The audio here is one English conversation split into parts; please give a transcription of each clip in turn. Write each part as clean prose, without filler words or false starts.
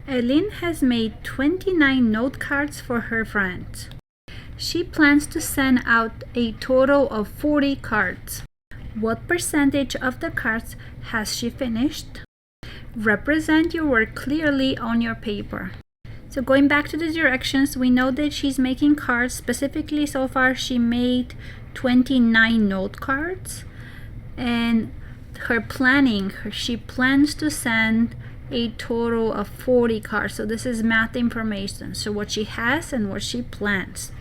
Eileen has made 29 note cards for her friends. She plans to send out a total of 40 cards. What percentage of the cards has she finished? Represent your work clearly on your paper. So going back to the directions, we know that she's making cards. Specifically, so far she made 29 note cards. And she plans to send a total of 40 cards. So this is math information. So what she has and what she plans.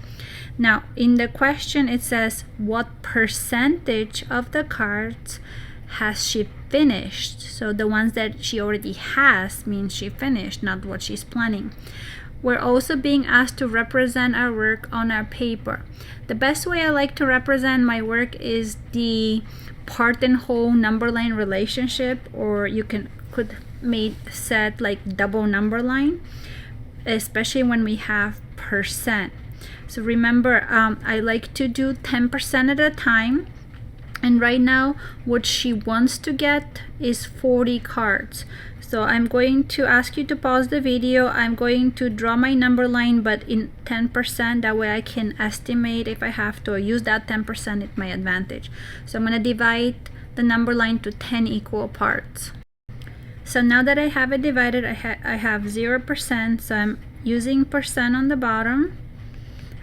Now, in the question, it says, what percentage of the cards has she finished? So the ones that she already has means she finished, not what she's planning. We're also being asked to represent our work on our paper. The best way I like to represent my work is the part and whole number line relationship, or you could set like double number line, especially when we have percent. So remember, I like to do 10% at a time, and right now what she wants to get is 40 cards. So I'm going to ask you to pause the video. I'm going to draw my number line, but in 10%, that way I can estimate if I have to use that 10% at my advantage. So I'm going to divide the number line to 10 equal parts. So now that I have it divided, I have 0%, so I'm using percent on the bottom.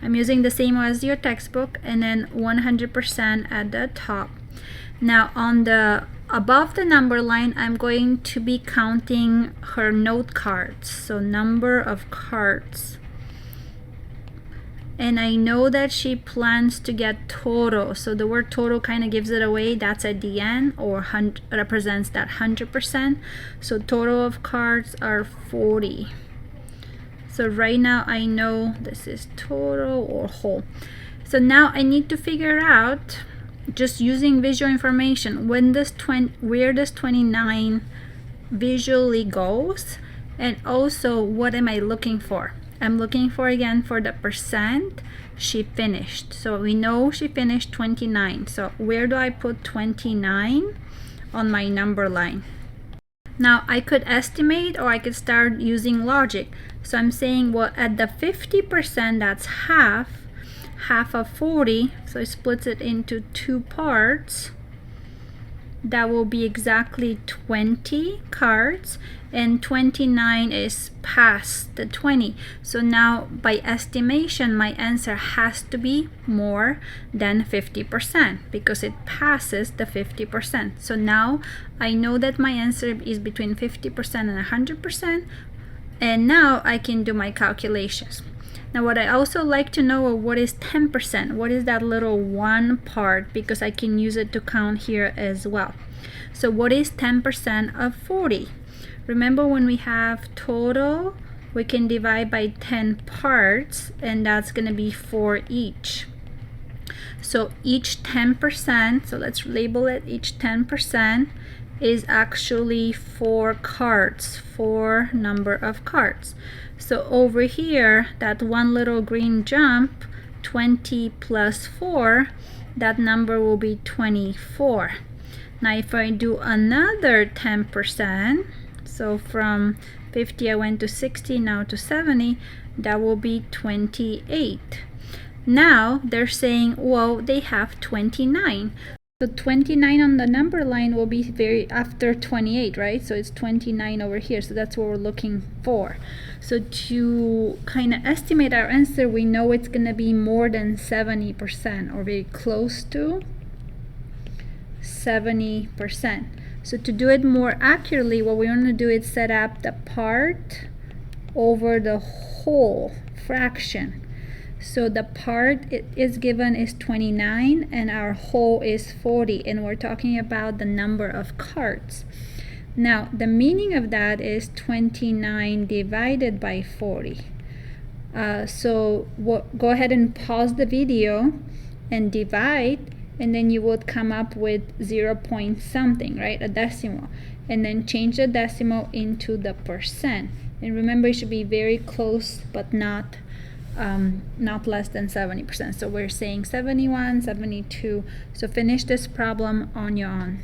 I'm using the same as your textbook, and then 100% at the top. Now above the number line, I'm going to be counting her note cards, so number of cards. And I know that she plans to get total, so the word total kind of gives it away. That's at the end, or represents that 100%. So total of cards are 40. So right now I know this is total or whole. So now I need to figure out, just using visual information, where this 29 visually goes, and also what am I looking for? I'm looking for, again, for the percent she finished. So we know she finished 29. So where do I put 29 on my number line? Now I could estimate, or I could start using logic. So I'm saying, well, at the 50%, that's half of 40, so it splits it into 2 parts. That will be exactly 20 cards, and 29 is past the 20. So now by estimation, my answer has to be more than 50% because it passes the 50%. So now I know that my answer is between 50% and 100%, and now I can do my calculations. Now what I also like to know, what is 10%? What is that little one part? Because I can use it to count here as well. So what is 10% of 40? Remember, when we have total, we can divide by 10 parts, and that's going to be 4 each. So each 10%, so let's label it, each 10% is actually 4 cards, 4 number of cards. So over here, that one little green jump, 20 plus 4, that number will be 24. Now if I do another 10%, so from 50 I went to 60, now to 70, that will be 28. Now they're saying, well, they have 29. So 29 on the number line will be after 28, right? So it's 29 over here. So that's what we're looking for. So to kind of estimate our answer, we know it's going to be more than 70%, or very close to 70%. So to do it more accurately, what we want to do is set up the part over the whole fraction. So the part it is given is 29, and our whole is 40, and we're talking about the number of cards. Now the meaning of that is 29 divided by 40. So go ahead and pause the video and divide, and then you would come up with 0 point something, right? A decimal. And then change the decimal into the percent. And remember, it should be very close, but not less than 70%. So we're saying 71, 72. So finish this problem on your own.